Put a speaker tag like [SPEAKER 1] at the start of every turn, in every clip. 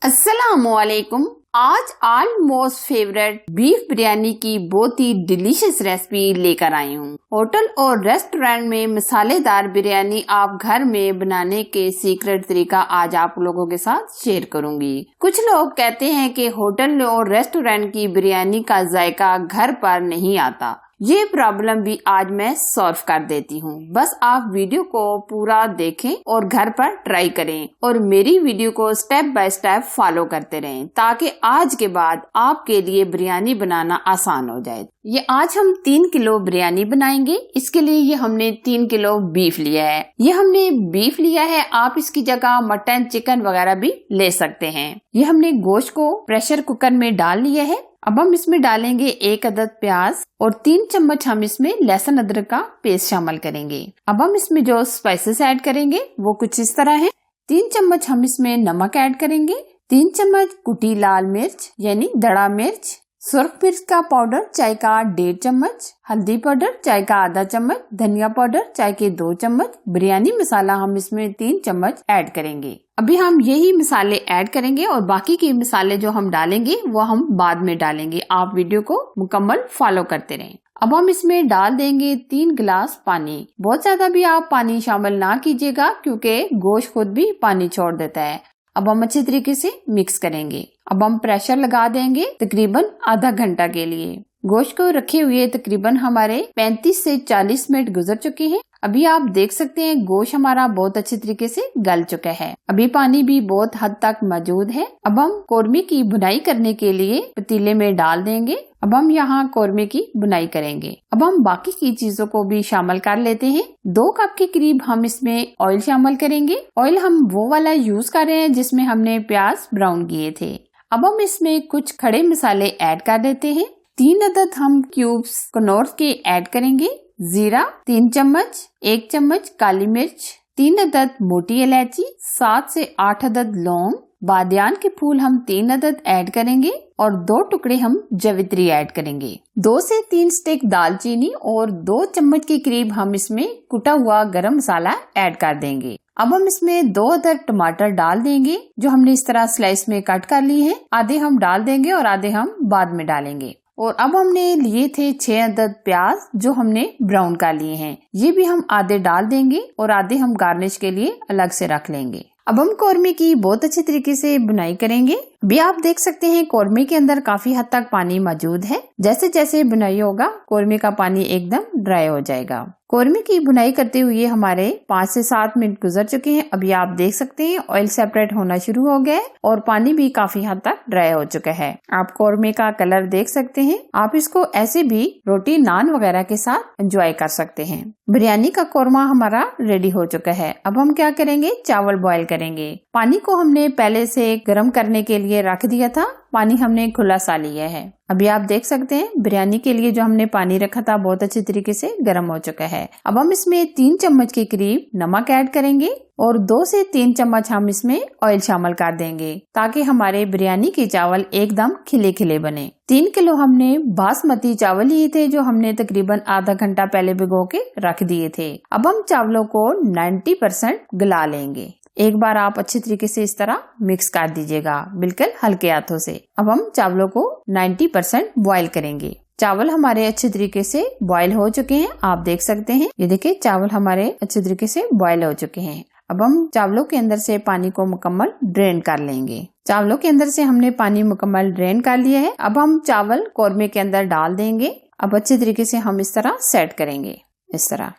[SPEAKER 1] अस्सलामुअलैकुम। आज almost favourite beef biryani की बहुत ही डिलीशियस रेसिपी लेकर आई हूँ। होटल और रेस्टोरेंट में मसालेदार बिरयानी आप घर में बनाने के सीक्रेट तरीका आज आप लोगों के साथ शेयर करूंगी। कुछ लोग कहते हैं कि होटल और रेस्टोरेंट की बिरयानी का जायका घर पर नहीं आता। ये प्रॉब्लम भी आज मैं सॉल्व कर देती हूँ। बस आप वीडियो को पूरा देखें और घर पर ट्राई करें और मेरी वीडियो को स्टेप बाय स्टेप फॉलो करते रहें ताकि आज के बाद आपके लिए बिरयानी बनाना आसान हो जाए। ये आज हम 3 किलो बिरयानी बनाएंगे। इसके लिए ये हमने 3 किलो बीफ लिया है। ये हमने बीफ लिया है, आप इसकी जगह मटन चिकन वगैरह भी ले सकते हैं। ये हमने गोश्त को प्रेशर कुकर में डाल लिया है। अब हम इसमें डालेंगे 1 अदद प्याज और 3 चम्मच हम इसमें लहसुन अदरक का पेस्ट शामिल करेंगे। अब हम इसमें जो स्पाइसेस ऐड करेंगे वो कुछ इस तरह है। 3 चम्मच हम इसमें नमक ऐड करेंगे, 3 चम्मच कुटी लाल मिर्च यानी दड़ा मिर्च, सुर्ख मिर्च का पाउडर चाय का 1.5 चम्मच, हल्दी पाउडर चाय का आधा चम्मच, धनिया पाउडर चाय के 2 चम्मच, बिरयानी मसाला हम इसमें 3 चम्मच ऐड करेंगे। अभी हम यही मसाले ऐड करेंगे और बाकी के मसाले जो हम डालेंगे वो हम बाद में डालेंगे। आप वीडियो को मुकम्मल फॉलो करते रहें। अब हम इसमें डाल देंगे 3 गिलास पानी। बहुत ज्यादा भी आप पानी शामिल ना कीजिएगा क्योंकि गोश्त खुद भी पानी छोड़ देता है। अब हम अच्छे तरीके से मिक्स करेंगे। अब हम प्रेशर लगा देंगे तकरीबन आधा घंटा के लिए। गोश्त को रखे हुए तकरीबन हमारे 35 से 40 मिनट गुजर चुके हैं। अभी आप देख सकते हैं गोश्त हमारा बहुत अच्छे तरीके से गल चुका है। अभी पानी भी बहुत हद तक मौजूद है। अब हम कौरमे की बुनाई करने के लिए पतीले में डाल देंगे। अब हम यहाँ कौरमे की बुनाई करेंगे। अब हम बाकी की चीजों को भी शामिल कर लेते हैं। 2 कप के करीब हम इसमें ऑयल शामिल करेंगे। ऑयल हम वो वाला यूज कर रहे हैं जिसमें हमने प्याज ब्राउन किए थे। अब हम इसमें कुछ खड़े मसाले ऐड कर देते हैं। 3 अदद हम क्यूब्स कनौर के ऐड करेंगे। जीरा 3 चम्मच, 1 चम्मच काली मिर्च, 3 अदद मोटी इलायची, 7 से 8 अदद लौंग, बादियान के फूल हम 3 अदद ऐड करेंगे और 2 टुकड़े हम जवित्री ऐड करेंगे। 2 से 3 स्टिक दालचीनी और 2 चम्मच के करीब हम इसमें कुटा हुआ गरम मसाला ऐड कर देंगे। अब हम इसमें 2 अदद टमाटर डाल देंगे जो हमने इस तरह स्लाइस में कट कर लिए हैं। आधे हम डाल देंगे और आधे हम बाद में डालेंगे। और अब हमने लिए थे 6 अदद प्याज जो हमने ब्राउन कर लिए हैं। ये भी हम आधे डाल देंगे और आधे हम गार्निश के लिए अलग से रख लेंगे। अब हम कौरमे की बहुत अच्छे तरीके से बुनाई करेंगे। अभी आप देख सकते हैं कौरमे के अंदर काफी हद तक पानी मौजूद है। जैसे जैसे बुनाई होगा कौरमे का पानी एकदम ड्राई हो जाएगा। कौरमे की बुनाई करते हुए हमारे 5 से 7 मिनट गुजर चुके हैं। अभी आप देख सकते हैं ऑयल सेपरेट होना शुरू हो गया है और पानी भी काफी हद तक ड्राई हो चुका है। आप कौरमे का कलर देख सकते हैं। आप इसको ऐसे भी रोटी नान वगैरह के साथ एंजॉय कर सकते हैं। बिरयानी का कौरमा हमारा रेडी हो चुका है। अब हम क्या करेंगे, चावल बॉईल करेंगे। पानी को हमने पहले से गर्म करने के लिए रख दिया था। पानी हमने खुला सा लिया है। अभी आप देख सकते हैं बिरयानी के लिए जो हमने पानी रखा था बहुत अच्छे तरीके से गर्म हो चुका है। अब हम इसमें 3 चम्मच के करीब नमक ऐड करेंगे और 2 से 3 चम्मच हम इसमें ऑयल शामिल कर देंगे ताकि हमारे बिरयानी के चावल एकदम खिले खिले बने। 3 किलो हमने बासमती चावल लिए थे जो हमने तकरीबन आधा घंटा पहले भिगो के रख दिए थे। अब हम चावलों को 90% गला लेंगे। एक बार आप अच्छी तरीके से इस तरह मिक्स कर दीजिएगा बिल्कुल हल्के हाथों से। अब हम चावलों को 90% बॉईल करेंगे। चावल हमारे अच्छे तरीके से बॉईल हो चुके हैं। आप देख सकते हैं, ये देखिए चावल हमारे अच्छे तरीके से बॉईल हो चुके हैं। अब हम चावलों के अंदर से पानी को मुकम्मल ड्रेन कर लेंगे। चावलों के अंदर से हमने पानी मुकम्मल ड्रेन कर लिया है। अब हम चावल कौरमे के अंदर डाल देंगे। अब अच्छे तरीके से हम इस तरह सेट करेंगे। इस तरह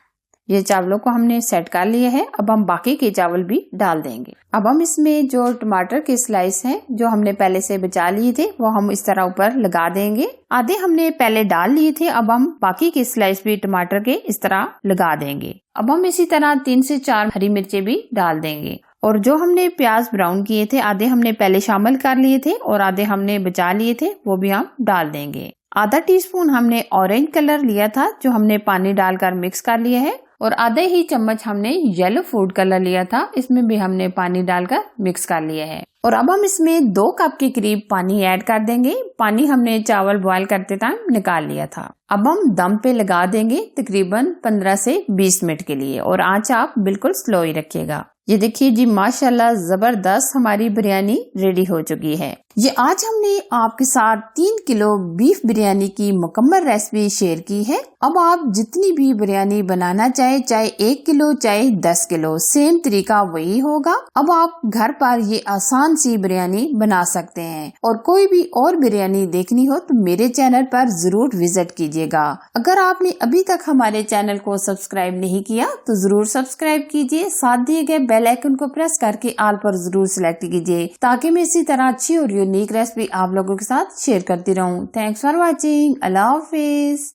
[SPEAKER 1] ये चावलों को हमने सेट कर लिया है। अब हम बाकी के चावल भी डाल देंगे। अब हम इसमें जो टमाटर के स्लाइस हैं जो हमने पहले से बचा लिए थे वो हम इस तरह ऊपर लगा देंगे। आधे हमने पहले डाल लिए थे। अब हम बाकी के स्लाइस भी टमाटर के इस तरह लगा देंगे। अब हम इसी तरह 3 से 4 हरी मिर्चें भी डाल देंगे। और जो हमने प्याज ब्राउन किए थे आधे हमने पहले शामिल कर लिए थे और आधे हमने बचा लिए थे वो भी हम डाल देंगे। आधा टीस्पून हमने ऑरेंज कलर लिया था जो हमने पानी डालकर मिक्स कर लिया है और आधे ही चम्मच हमने येलो फूड कलर लिया था, इसमें भी हमने पानी डालकर मिक्स कर लिया है। और अब हम इसमें 2 कप के करीब पानी ऐड कर देंगे। पानी हमने चावल बॉईल करते टाइम निकाल लिया था। अब हम दम पे लगा देंगे तकरीबन 15 से 20 मिनट के लिए और आंच आप बिल्कुल स्लो ही रखिएगा। ये देखिए जी, माशाल्लाह जबरदस्त हमारी बिरयानी रेडी हो चुकी है। ये आज हमने आपके साथ 3 किलो बीफ बिरयानी की मुकम्मल रेसिपी शेयर की है। अब आप जितनी भी बिरयानी बनाना चाहे 1 किलो चाहे 10 किलो, सेम तरीका वही होगा। अब आप घर पर ये आसान सी बिरयानी बना सकते हैं। और कोई भी और बिरयानी देखनी हो तो मेरे चैनल पर जरूर विजिट कीजिएगा। अगर आपने अभी तक हमारे चैनल को सब्सक्राइब नहीं किया तो जरूर सब्सक्राइब कीजिए, साथ दिए गए बेल आइकन को प्रेस करके ऑल पर जरूर सिलेक्ट कीजिए, ताकि मैं इसी तरह अच्छी और यूनिक रेसिपी आप लोगों के साथ शेयर करती रहूं। Thanks for watching. Allah Hafiz.